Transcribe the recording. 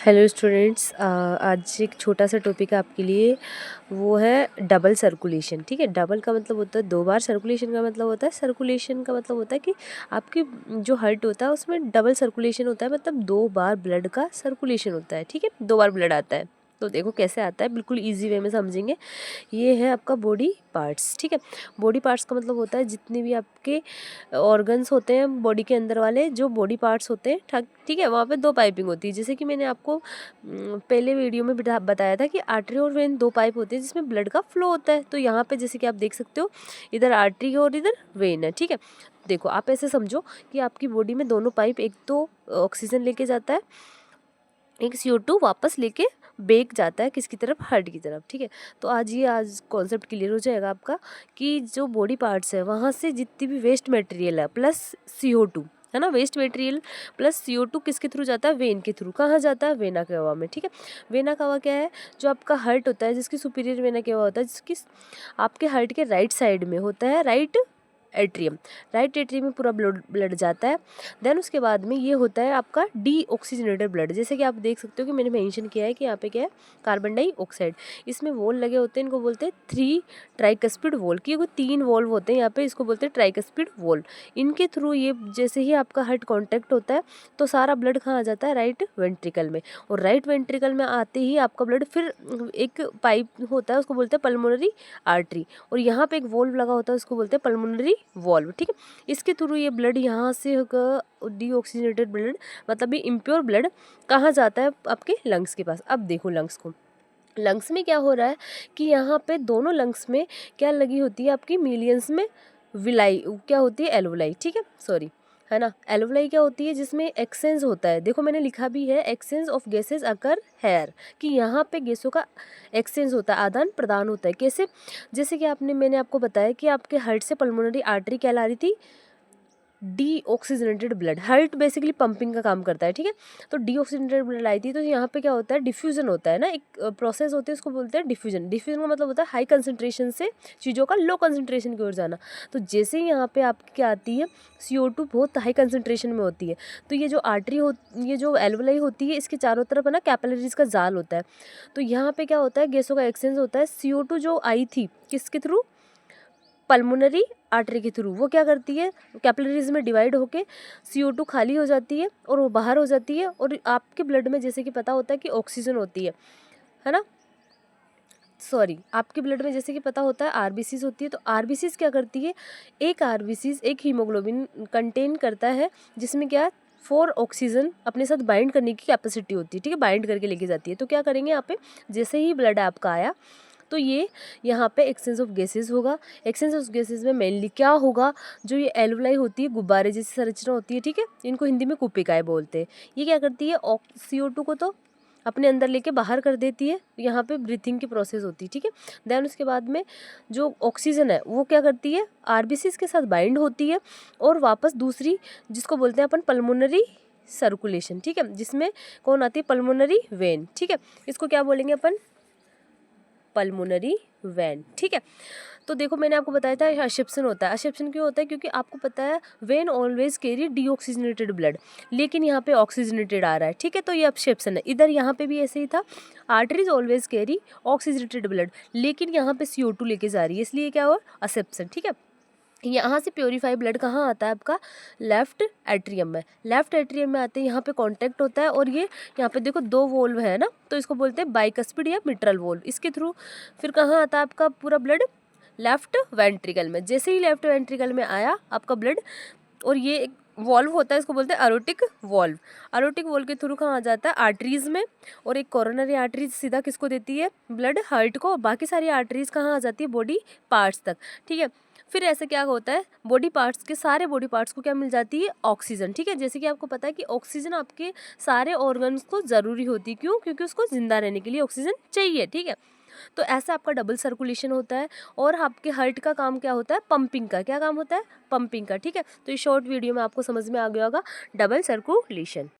Hello students, आज एक छोटा सा टॉपिक है आपके लिए। वो है डबल सर्कुलेशन। ठीक है, डबल का मतलब होता है दो बार, सर्कुलेशन का मतलब होता है कि आपकी जो हार्ट होता है उसमें डबल सर्कुलेशन होता है, मतलब दो बार ब्लड का सर्कुलेशन होता है। ठीक है, दो बार ब्लड आता है। तो देखो कैसे आता है, बिल्कुल इजी वे में समझेंगे। ये है आपका बॉडी पार्ट्स। ठीक है, बॉडी पार्ट्स का मतलब होता है जितने भी आपके ऑर्गन्स होते हैं बॉडी के अंदर वाले, जो बॉडी पार्ट्स होते हैं। ठीक है, वहाँ पे दो पाइपिंग होती है, जैसे कि मैंने आपको पहले वीडियो में बताया था कि आर्टरी और वेन दो पाइप होते हैं जिसमें ब्लड का फ्लो होता है। तो यहाँ पे जैसे कि आप देख सकते हो, इधर आर्टरी है और इधर वेन है। ठीक है, देखो आप ऐसे समझो कि आपकी बॉडी में दोनों पाइप, एक तो ऑक्सीजन लेके जाता है, एक CO2 वापस लेके बेक जाता है किसकी तरफ, हार्ट की तरफ। ठीक है, तो आज कॉन्सेप्ट क्लियर हो जाएगा आपका कि जो बॉडी पार्ट्स है वहाँ से जितनी भी वेस्ट मटेरियल है प्लस CO2 है ना, वेस्ट मटेरियल प्लस CO2 किसके थ्रू जाता है, वेन के थ्रू। कहाँ जाता है, वेना केवा में। ठीक है, वेना केवा क्या है, जो आपका हार्ट होता है जिसकी सुपीरियर वेना केवा होता है, जिसकी आपके हार्ट के राइट साइड में होता है राइट एट्रियम में पूरा ब्लड जाता है। देन उसके बाद में ये होता है आपका डीऑक्सीजनेटेड ब्लड। जैसे कि आप देख सकते हो कि मैंने मेंशन किया है कि यहाँ पे क्या है, कार्बन डाइऑक्साइड। इसमें वॉल लगे होते हैं, इनको बोलते हैं 3 ट्राइकस्पिड वॉल, कि वो 3 वॉल्व होते हैं यहाँ पे, इसको बोलते हैं ट्राइकस्पिड वॉल। इनके थ्रू ये जैसे ही आपका हार्ट कॉन्टैक्ट होता है तो सारा ब्लड कहाँ आ जाता है, राइट वेंट्रिकल में। और राइट वेंट्रिकल में आते ही आपका ब्लड फिर एक पाइप होता है, उसको बोलते हैं पल्मोनरी आर्टरी, और यहाँ पे एक वॉल्व लगा होता है, उसको बोलते हैं पल्मोनरी वॉल्व। ठीक है, इसके थ्रू ये ब्लड यहाँ से होकर डीऑक्सीजनेटेड ब्लड, मतलब ये इम्प्योर ब्लड कहाँ जाता है, आपके लंग्स के पास। अब देखो लंग्स में क्या हो रहा है कि यहाँ पे दोनों लंग्स में क्या लगी होती है, आपकी मिलियंस में विलाई क्या होती है, एल्वोलाई। ठीक है, सॉरी, है ना, एल्वोलाई क्या होती है, जिसमें एक्सचेंज होता है। देखो मैंने लिखा भी है, exchange of gases occur here, कि यहाँ पे गैसों का एक्सचेंज होता है, आदान प्रदान होता है। कैसे, जैसे कि मैंने आपको बताया कि आपके हार्ट से पल्मोनरी आर्टरी क्या ला रही थी, deoxygenated blood. Heart basically pumping का काम करता है। ठीक है, तो डीऑक्सीजनेटेड ब्लड आई थी, तो यहाँ पे क्या होता है, डिफ्यूजन होता है ना, एक प्रोसेस होती है, उसको बोलते हैं डिफ्यूजन। डिफ्यूजन का मतलब होता है हाई कंसंट्रेशन से चीज़ों का लो कंसंट्रेशन की ओर जाना। तो जैसे ही यहाँ पे आपकी क्या आती है, CO2 बहुत हाई कंसंट्रेशन में होती है, तो ये जो आर्टरी ये जो एल्वोलाई होती है, इसके चारों तरफ है ना कैपिलरीज का जाल होता है। तो यहाँ पे क्या होता है, गैसों का एक्सचेंज होता है। CO2 जो आई थी किसके थ्रू, पल्मोनरी आर्टरी के थ्रू, वो क्या करती है, कैपिलरीज में डिवाइड होके CO2 खाली हो जाती है और वो बाहर हो जाती है। और आपके ब्लड में जैसे कि पता होता है कि ऑक्सीजन होती है ना, सॉरी, आपके ब्लड में जैसे कि पता होता है RBCs होती है। तो RBCs क्या करती है, एक RBCs एक हीमोग्लोबिन कंटेन करता है, जिसमें क्या 4 ऑक्सीजन अपने साथ बाइंड करने की कैपेसिटी होती है। ठीक है, बाइंड करके लेके जाती है। तो क्या करेंगे यहाँ पे, जैसे ही ब्लड आपका आया तो ये यहाँ पे एक्सचेंज ऑफ गैसेज होगा। एक्सचेंज ऑफ गैसेज में मेनली क्या होगा, जो ये एल्वोलाई होती है, गुब्बारे जैसी संरचना होती है। ठीक है, इनको हिंदी में कुपिकाएं बोलते हैं। ये क्या करती है, CO2 को तो अपने अंदर लेके बाहर कर देती है, यहाँ पे ब्रीथिंग की प्रोसेस होती है। ठीक है, देन उसके बाद में जो ऑक्सीजन है वो क्या करती है, RBCs के साथ बाइंड होती है और वापस दूसरी, जिसको बोलते हैं अपन पल्मोनरी सर्कुलेशन। ठीक है, जिसमें कौन आती है, पल्मोनरी वेन। ठीक है, इसको क्या बोलेंगे अपन, पल्मोनरी वेन। ठीक है, तो देखो मैंने आपको बताया था असेप्शन होता है। असेप्शन क्यों होता है, क्योंकि आपको पता है when always carry deoxygenated blood, लेकिन यहाँ पे ऑक्सीजनेटेड आ रहा है। ठीक है, तो ये असेप्शन है। इधर यहाँ पे भी ऐसे ही था, arteries always carry oxygenated blood, लेकिन यहाँ पे CO2 लेके जा रही है, इसलिए क्या हुआ, असेप्शन। ठीक है, यहाँ से प्योरीफाई ब्लड कहाँ आता है, आपका लेफ्ट एट्रियम में। लेफ्ट एट्रियम में आते हैं, यहाँ पे कांटेक्ट होता है और ये यहाँ पे देखो दो वोल्व है ना, तो इसको बोलते हैं बाइकस्पिड या मिट्रल वोल्व। इसके थ्रू फिर कहाँ आता है आपका पूरा ब्लड, लेफ्ट वेंट्रिकल में। जैसे ही लेफ्ट वेंट्रिकल में आया आपका ब्लड, और ये एक वॉल्व होता है, इसको बोलते हैं अरोटिक वॉल्व। अरोटिक वॉल्व के थ्रू कहाँ आ जाता है, आर्टरीज में, और एक कोरोनरी आर्टरीज सीधा किसको देती है, ब्लड, हार्ट को। बाकी सारी आर्टरीज कहाँ आ जाती है, बॉडी पार्ट्स तक। ठीक है, फिर ऐसे क्या होता है, बॉडी पार्ट्स के सारे बॉडी पार्ट्स को क्या मिल जाती है, ऑक्सीजन। ठीक है, जैसे कि आपको पता है कि ऑक्सीजन आपके सारे ऑर्गन्स को ज़रूरी होती है। क्यों, क्योंकि उसको जिंदा रहने के लिए ऑक्सीजन चाहिए। ठीक है, तो ऐसा आपका डबल सर्कुलेशन होता है। और आपके हार्ट का काम क्या होता है, पंपिंग का। क्या काम होता है, पंपिंग का। ठीक है, तो इस शॉर्ट वीडियो में आपको समझ में आ गया होगा डबल सर्कुलेशन।